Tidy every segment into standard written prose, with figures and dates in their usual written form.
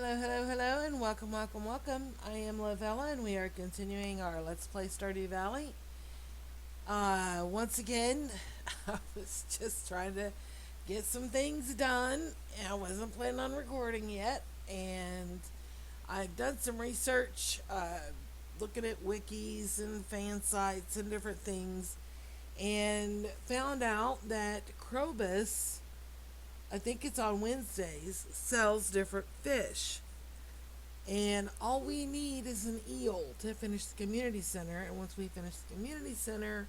Hello, hello, hello, and welcome, welcome, welcome. I am Lavella, and we are continuing our Let's Play Stardew Valley. Once again, I was just trying to get some things done. I wasn't planning on recording yet, and I've done some research, looking at wikis and fan sites and different things, and found out that Krobus, I think it's on Wednesdays, sells different fish. And all we need is an eel to finish the community center. And once we finish the community center,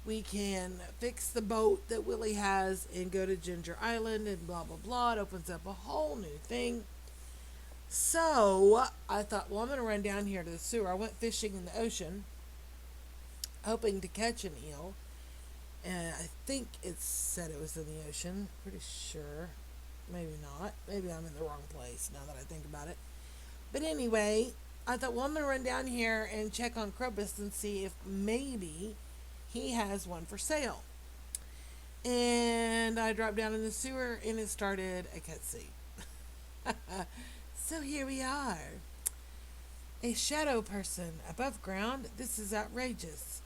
we can fix the boat that Willie has and go to Ginger Island and blah, blah, blah. It opens up a whole new thing. So I thought, well, I'm going to run down here to the sewer. I went fishing in the ocean, hoping to catch an eel. And I think it said it was in the ocean. Pretty sure. Maybe not. Maybe I'm in the wrong place now that I think about it. But anyway, I thought, well, I'm going to run down here and check on Krobus and see if maybe he has one for sale. And I dropped down in the sewer and it started a cutscene. So here we are. A shadow person above ground. This is outrageous.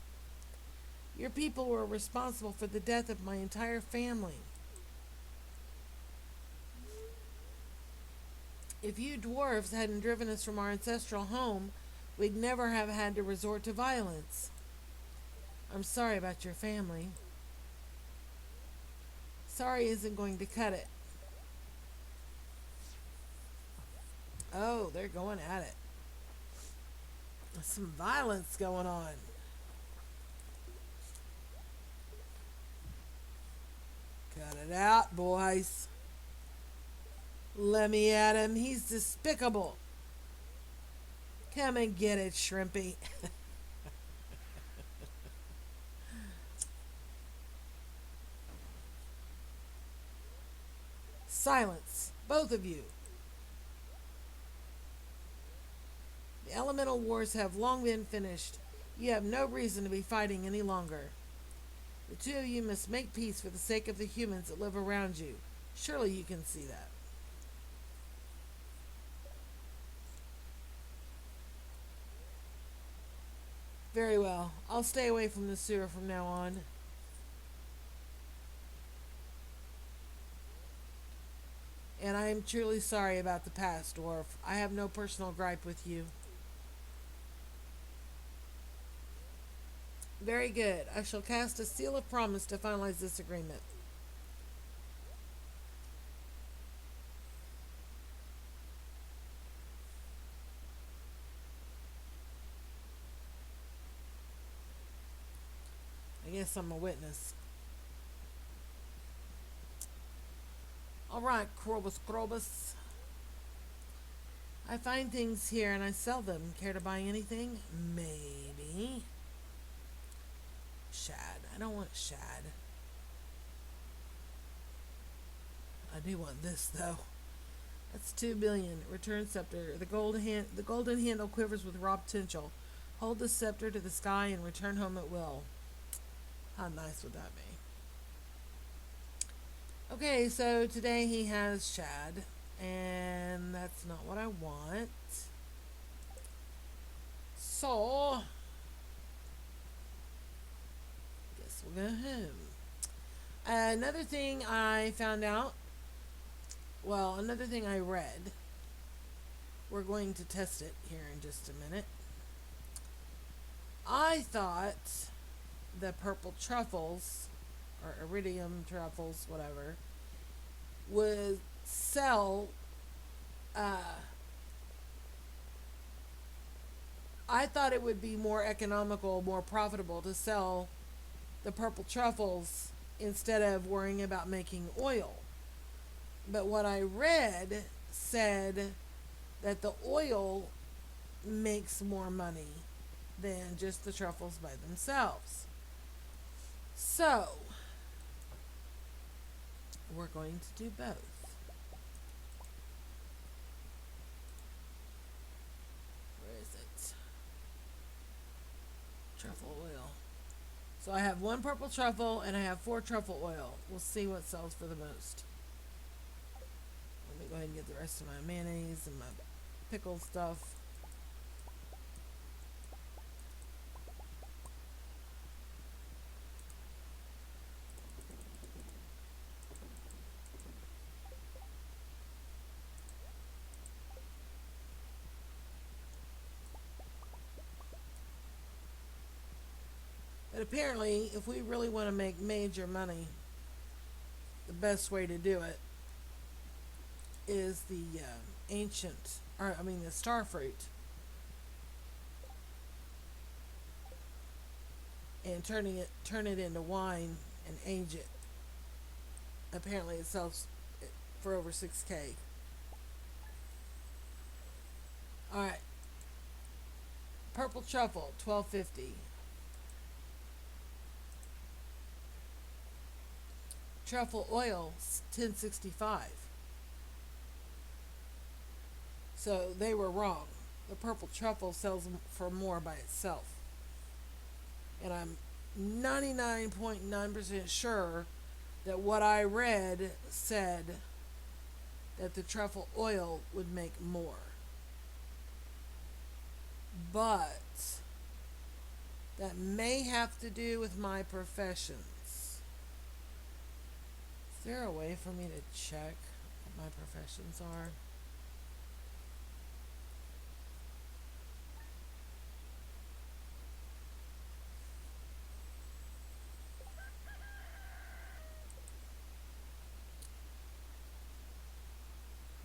Your people were responsible for the death of my entire family. If you dwarves hadn't driven us from our ancestral home, we'd never have had to resort to violence. I'm sorry about your family. Sorry isn't going to cut it. Oh, they're going at it. There's some violence going on. Cut it out, boys. Let me at him. He's despicable. Come and get it, Shrimpy. Silence, both of you. The elemental wars have long been finished. You have no reason to be fighting any longer. The two of you must make peace for the sake of the humans that live around you. Surely you can see that. Very well. I'll stay away from the sewer from now on. And I am truly sorry about the past, Dwarf. I have no personal gripe with you. Very good. I shall cast a seal of promise to finalize this agreement. I guess I'm a witness. Alright, Krobus. I find things here and I sell them. Care to buy anything? Maybe. Shad. I don't want shad. I do want this though. That's 2 billion. Return scepter. The golden handle quivers with raw potential. Hold the scepter to the sky and return home at will. How nice would that be? Okay, so today he has shad, and that's not what I want. So, guess we'll go home. Another thing I found out, well, another thing I read, we're going to test it here in just a minute. I thought the purple truffles, or iridium truffles, whatever, would sell. I thought it would be more economical, more profitable to sell the purple truffles instead of worrying about making oil. But what I read said that the oil makes more money than just the truffles by themselves. So, we're going to do both. Where is it? Truffle oil. So I have 1 purple truffle and I have 4 truffle oil. We'll see what sells for the most. Let me go ahead and get the rest of my mayonnaise and my pickle stuff. But apparently, if we really want to make major money, the best way to do it is the the star fruit, and turn it into wine and age it. Apparently, it sells for over 6K. All right, purple truffle, 12.50. Truffle oil, 10.65. So they were wrong. The purple truffle sells for more by itself. And I'm 99.9% sure that what I read said that the truffle oil would make more. But that may have to do with my professions. Is there a way for me to check what my professions are?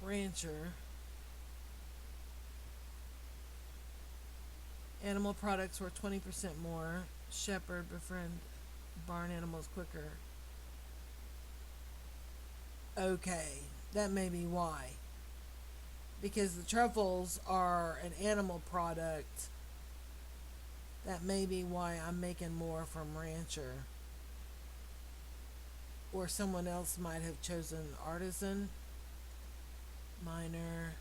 Rancher. Animal products were 20% more. Shepherd befriend barn animals quicker. Okay, that may be why. Because the truffles are an animal product. That may be why I'm making more from Rancher. Or someone else might have chosen artisan, miner,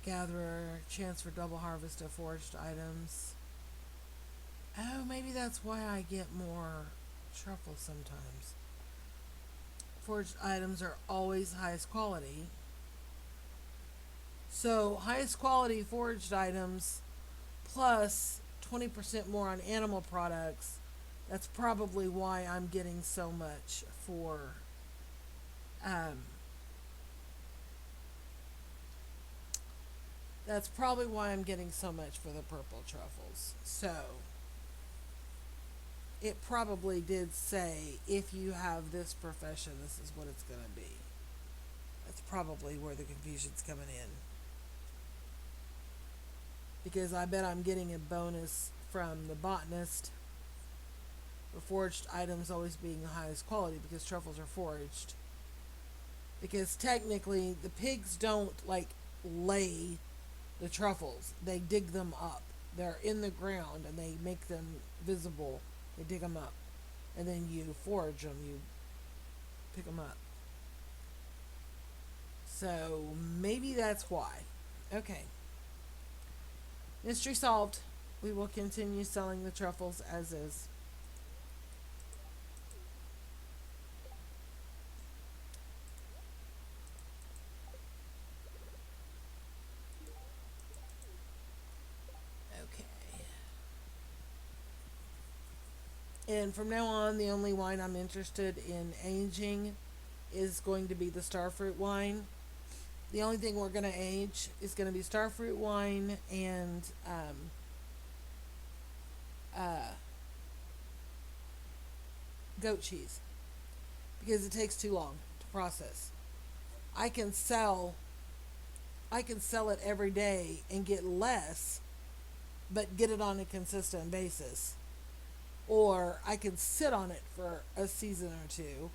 gatherer, chance for double harvest of foraged items. Oh, maybe that's why I get more truffles sometimes. Foraged items are always highest quality. So, highest quality foraged items plus 20% more on animal products. That's probably why I'm getting so much for that's probably why I'm getting so much for the purple truffles. So, it probably did say if you have this profession, this is what it's going to be. That's probably where the confusion's coming in. Because I bet I'm getting a bonus from the botanist for foraged items always being the highest quality because truffles are foraged. Because technically, the pigs don't lay the truffles, they dig them up. They're in the ground and they make them visible. They dig them up. And then you forage them, you pick them up. So maybe that's why. Okay. Mystery solved. We will continue selling the truffles as is. And from now on, the only wine I'm interested in aging is going to be the starfruit wine. The only thing we're going to age is going to be starfruit wine and goat cheese because it takes too long to process. I can sell it every day and get less, but get it on a consistent basis. Or I can sit on it for a season or two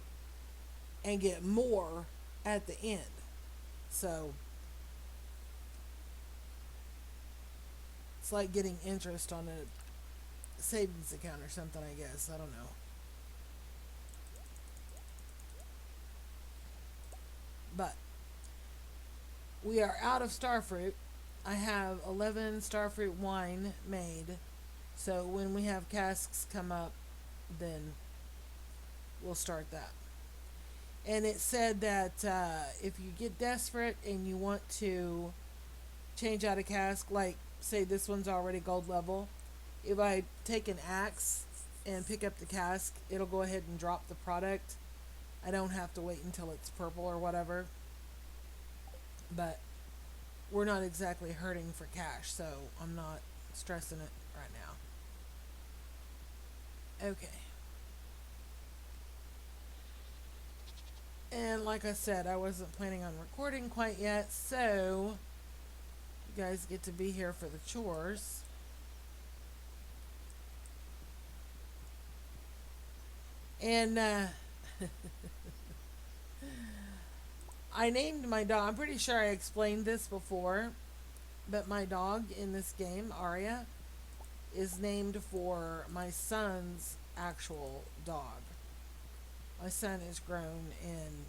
and get more at the end. So it's like getting interest on a savings account or something, I guess. I don't know. But we are out of starfruit. I have 11 starfruit wine made. So when we have casks come up, then we'll start that. And it said that if you get desperate and you want to change out a cask, like say this one's already gold level, if I take an axe and pick up the cask, it'll go ahead and drop the product. I don't have to wait until it's purple or whatever. But we're not exactly hurting for cash, so I'm not stressing it right now. Okay. And like I said, I wasn't planning on recording quite yet, so you guys get to be here for the chores. And I named my dog. I'm pretty sure I explained this before, but my dog in this game, Aria, is named for my son's actual dog. My son is grown and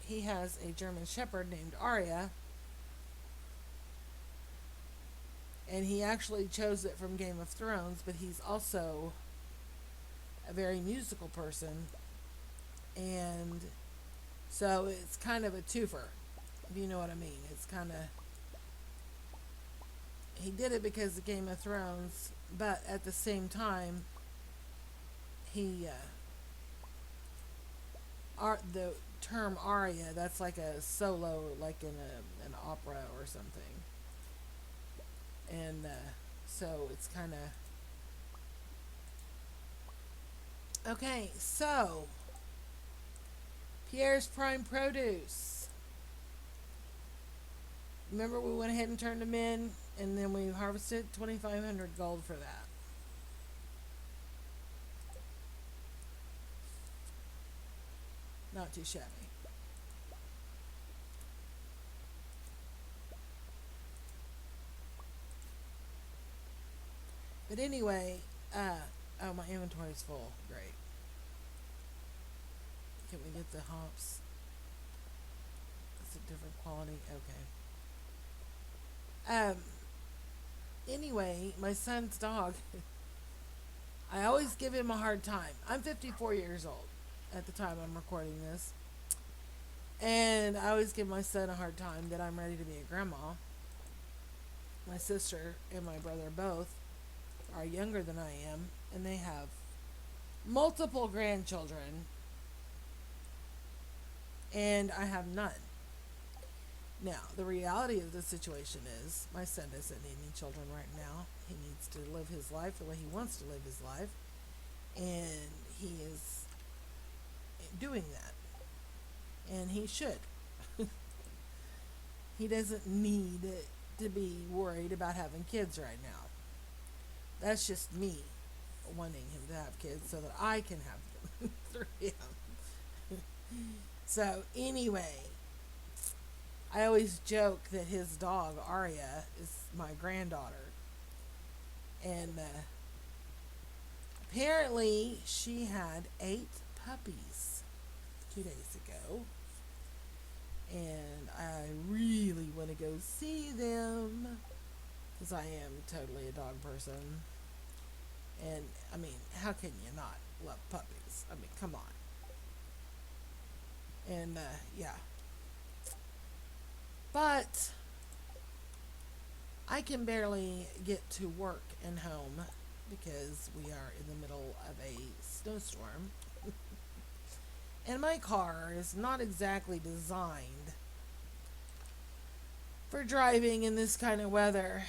he has a German Shepherd named Aria, and he actually chose it from Game of Thrones, but he's also a very musical person, and so it's kind of a twofer, if you know what I mean. It's kind of, he did it because of Game of Thrones, but at the same time, he the term aria, that's like a solo, like in an opera or something, and so it's kind of okay. So Pierre's Prime Produce. Remember, we went ahead and turned them in, and then we harvested 2,500 gold for that. Not too shabby. But anyway, oh, my inventory's full. Great. Can we get the hops? It's a different quality. Okay. Anyway, my son's dog. I always give him a hard time. I'm 54 years old at the time I'm recording this. And I always give my son a hard time that I'm ready to be a grandma. My sister and my brother both are younger than I am, and they have multiple grandchildren, and I have none. Now, the reality of the situation is my son doesn't need any children right now. He needs to live his life the way he wants to live his life, and he is doing that. And he should. He doesn't need to be worried about having kids right now. That's just me wanting him to have kids so that I can have them through him. So, anyway, I always joke that his dog, Aria, is my granddaughter. And apparently she had 8 puppies 2 days ago. And I really want to go see them because I am totally a dog person. And, I mean, how can you not love puppies? I mean, come on. And, yeah. But I can barely get to work and home because we are in the middle of a snowstorm. And my car is not exactly designed for driving in this kind of weather.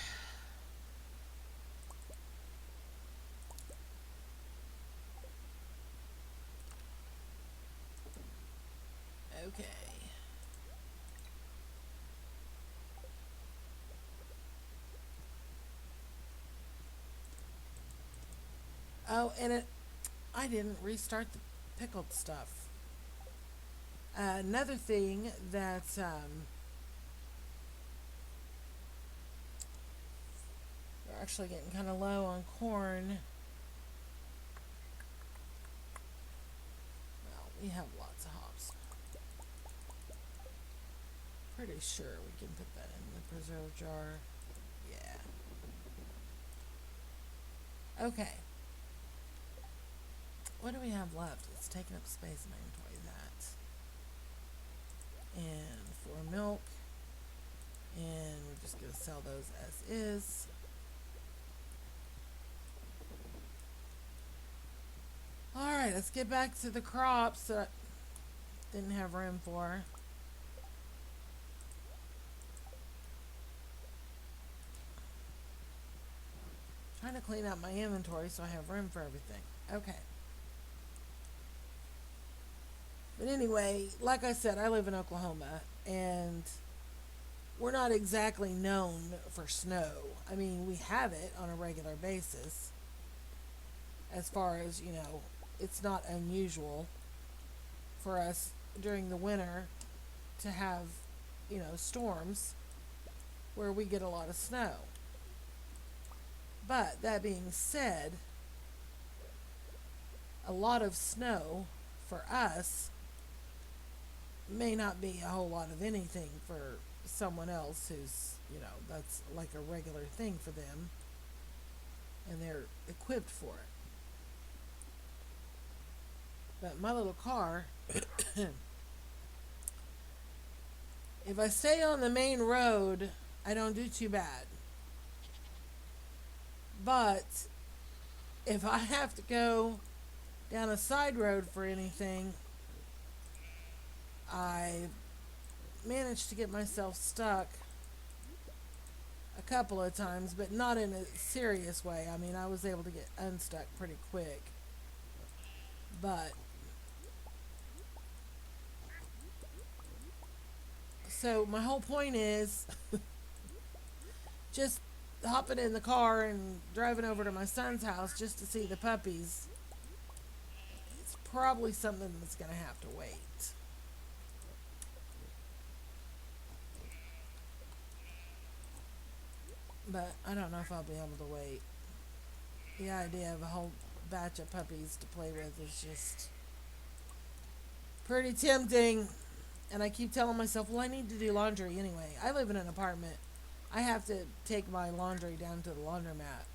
Okay. Oh, and I didn't restart the pickled stuff. Another thing that we're actually getting kind of low on corn. Well, we have lots of hops. Pretty sure we can put that in the preserve jar. Yeah. Okay. What do we have left? It's taking up space in my inventory. That. and 4 milk. And we're just going to sell those as is. Alright, let's get back to the crops that I didn't have room for. Trying to clean out my inventory so I have room for everything. Okay. But anyway, like I said, I live in Oklahoma, and we're not exactly known for snow. I mean, we have it on a regular basis. As far as, it's not unusual for us during the winter to have, storms where we get a lot of snow. But that being said, a lot of snow for us may not be a whole lot of anything for someone else who's, that's like a regular thing for them, and they're equipped for it. But my little car, if I stay on the main road, I don't do too bad. But if I have to go down a side road for anything, I managed to get myself stuck a couple of times, but not in a serious way. I mean, I was able to get unstuck pretty quick. But so my whole point is just hopping in the car and driving over to my son's house just to see the puppies. It's probably something that's going to have to wait. But I don't know if I'll be able to wait. The idea of a whole batch of puppies to play with is just pretty tempting. And I keep telling myself, well, I need to do laundry anyway. I live in an apartment. I have to take my laundry down to the laundromat.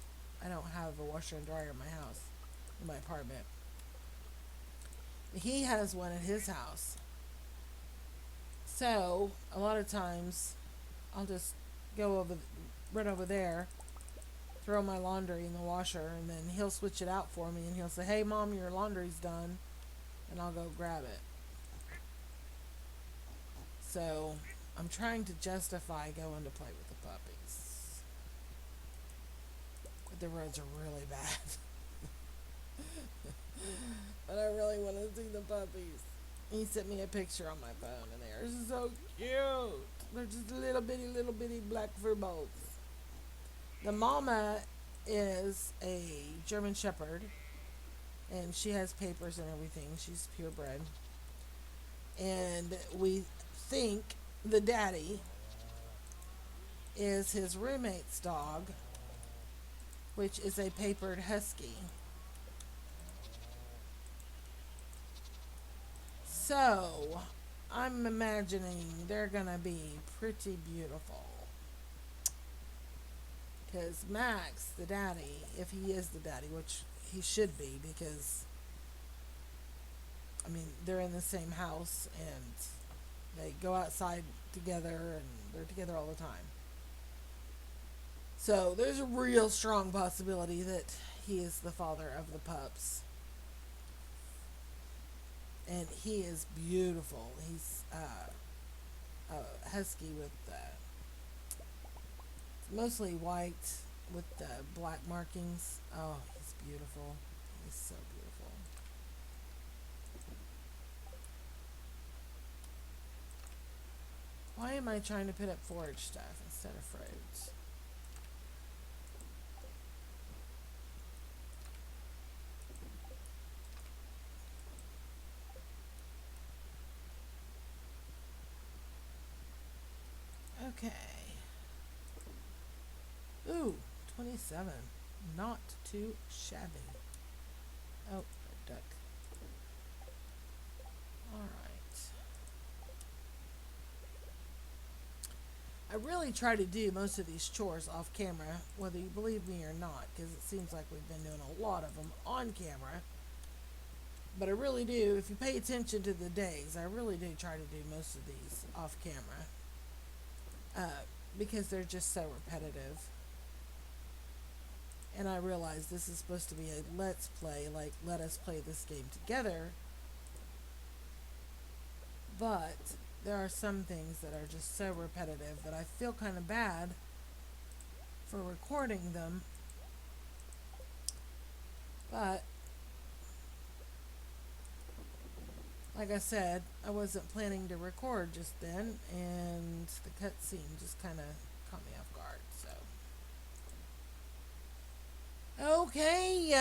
I don't have a washer and dryer in my house, in my apartment. He has one at his house. So, a lot of times, I'll just run over there, throw my laundry in the washer, and then he'll switch it out for me, and he'll say, hey, Mom, your laundry's done, and I'll go grab it. So, I'm trying to justify going to play with the puppies. But the roads are really bad. But I really want to see the puppies. He sent me a picture on my phone, and they're so cute. They're just little bitty black fur balls. The mama is a German Shepherd, and she has papers and everything. She's purebred. And we think the daddy is his roommate's dog, which is a papered husky. So, I'm imagining they're gonna be pretty beautiful. Because Max, the daddy, if he is the daddy, which he should be, because, I mean, they're in the same house, and they go outside together, and they're together all the time. So, there's a real strong possibility that he is the father of the pups. And he is beautiful. He's a husky with mostly white with black markings. Oh, he's beautiful. He's so beautiful. Why am I trying to put up forage stuff instead of fruits? Okay. Ooh, 27. Not too shabby. Oh, a duck. Alright. I really try to do most of these chores off camera, whether you believe me or not, because it seems like we've been doing a lot of them on camera. But I really do, if you pay attention to the days, I really do try to do most of these off camera. Because they're just so repetitive. And I realize this is supposed to be a let's play, like let us play this game together. But there are some things that are just so repetitive that I feel kind of bad for recording them. But like I said, I wasn't planning to record just then, and the cutscene just kind of caught me off guard. So, okay,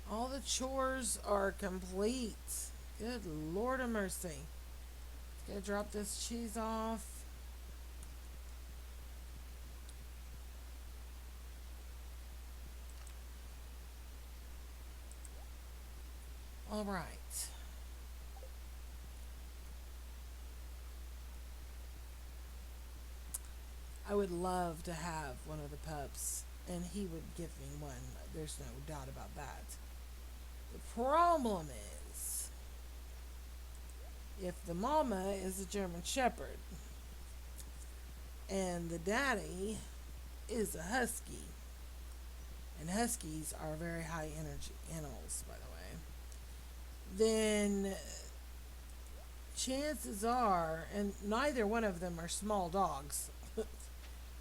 all the chores are complete. Good Lord of mercy. Gotta drop this cheese off. All right. I would love to have one of the pups, and he would give me one. There's no doubt about that. The problem is, if the mama is a German Shepherd, and the daddy is a husky, and huskies are very high energy animals, by the way, then chances are, and neither one of them are small dogs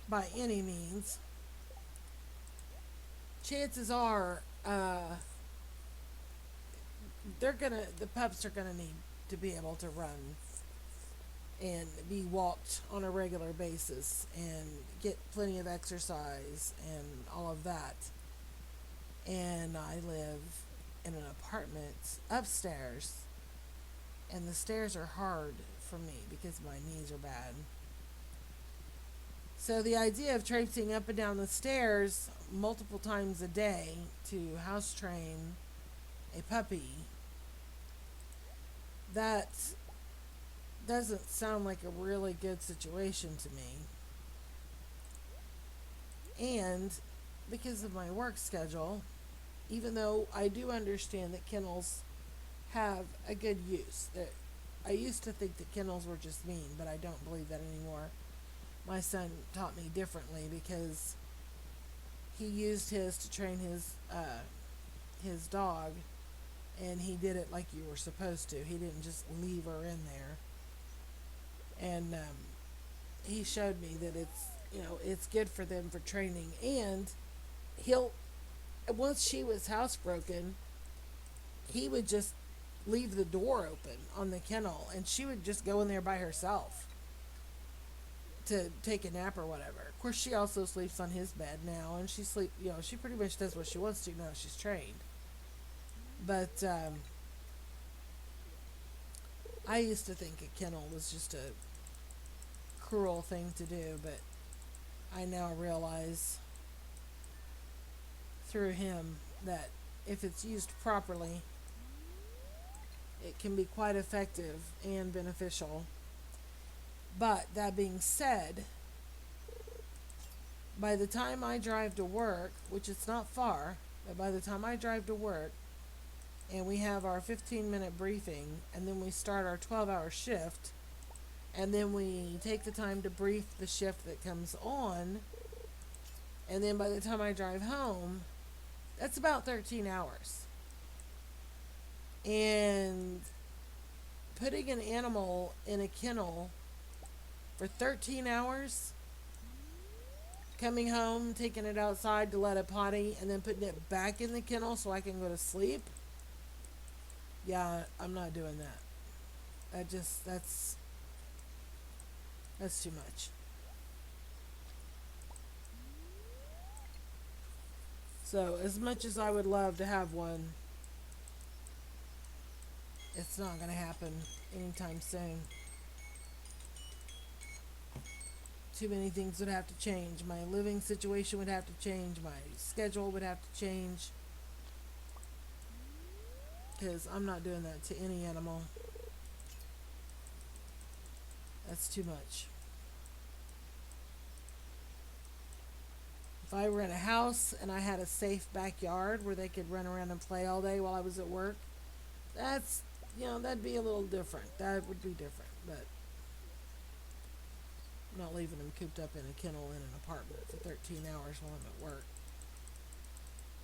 by any means, chances are the pups are gonna need to be able to run and be walked on a regular basis and get plenty of exercise and all of that. And I live in an apartment upstairs, and the stairs are hard for me because my knees are bad. So the idea of traipsing up and down the stairs multiple times a day to house train a puppy, that doesn't sound like a really good situation to me. And because of my work schedule, even though I do understand that kennels have a good use, that I used to think that kennels were just mean, but I don't believe that anymore. My son taught me differently because he used his to train his dog, and he did it like you were supposed to. He didn't just leave her in there. And he showed me that it's good for them for training. And once she was housebroken, he would just leave the door open on the kennel, and she would just go in there by herself to take a nap or whatever. Of course, she also sleeps on his bed now, and she pretty much does what she wants to now she's trained. But I used to think a kennel was just a cruel thing to do, but I now realize through him that if it's used properly, it can be quite effective and beneficial. But that being said, by the time I drive to work, which it's not far, but by the time I drive to work and we have our 15-minute briefing, and then we start our 12-hour shift, and then we take the time to brief the shift that comes on, and then by the time I drive home, that's about 13 hours. And putting an animal in a kennel for 13 hours, coming home, taking it outside to let it potty, and then putting it back in the kennel so I can go to sleep, yeah, I'm not doing that. That's too much. So, as much as I would love to have one, it's not going to happen anytime soon. Too many things would have to change. My living situation would have to change. My schedule would have to change. Because I'm not doing that to any animal. That's too much. If I rent a house and I had a safe backyard where they could run around and play all day while I was at work, that's, that'd be a little different. That would be different. But I'm not leaving them cooped up in a kennel in an apartment for 13 hours while I'm at work.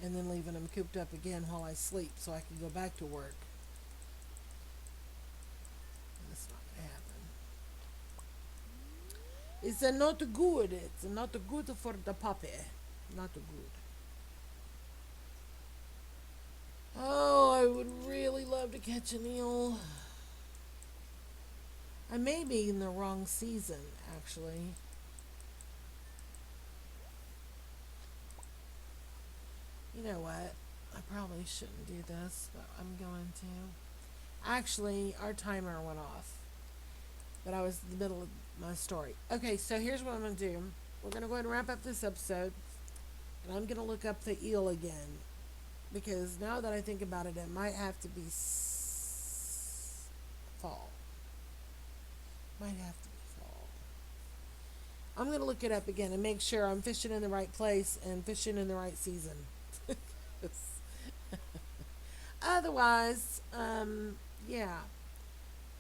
And then leaving them cooped up again while I sleep so I can go back to work. That's not going to happen. It's not good. It's not good for the puppy. Not good. Oh, I would really love to catch an eel. I may be in the wrong season, actually. You know what? I probably shouldn't do this, but I'm going to. Actually, our timer went off, but I was in the middle of my story. Okay, so here's what I'm going to do. We're going to go ahead and wrap up this episode, and I'm going to look up the eel again, because now that I think about it, it might have to be fall. Might have to be fall. I'm going to look it up again and make sure I'm fishing in the right place and fishing in the right season. Otherwise, yeah.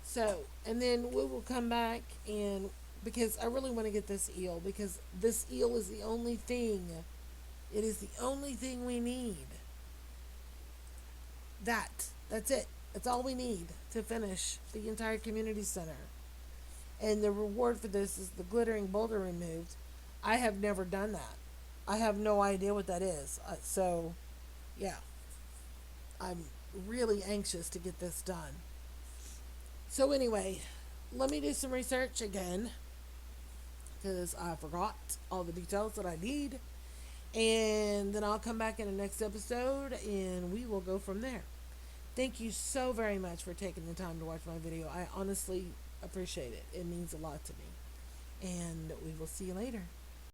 So, and then we will come back and, because I really want to get this eel, because this eel is the only thing, it is the only thing we need. That's it. That's all we need to finish the entire community center. And the reward for this is the glittering boulder removed. I have never done that. I have no idea what that is. So, yeah. I'm really anxious to get this done. So anyway, let me do some research again, because I forgot all the details that I need. And then I'll come back in the next episode and we will go from there. Thank you so very much for taking the time to watch my video. I honestly appreciate it. It means a lot to me. And we will see you later.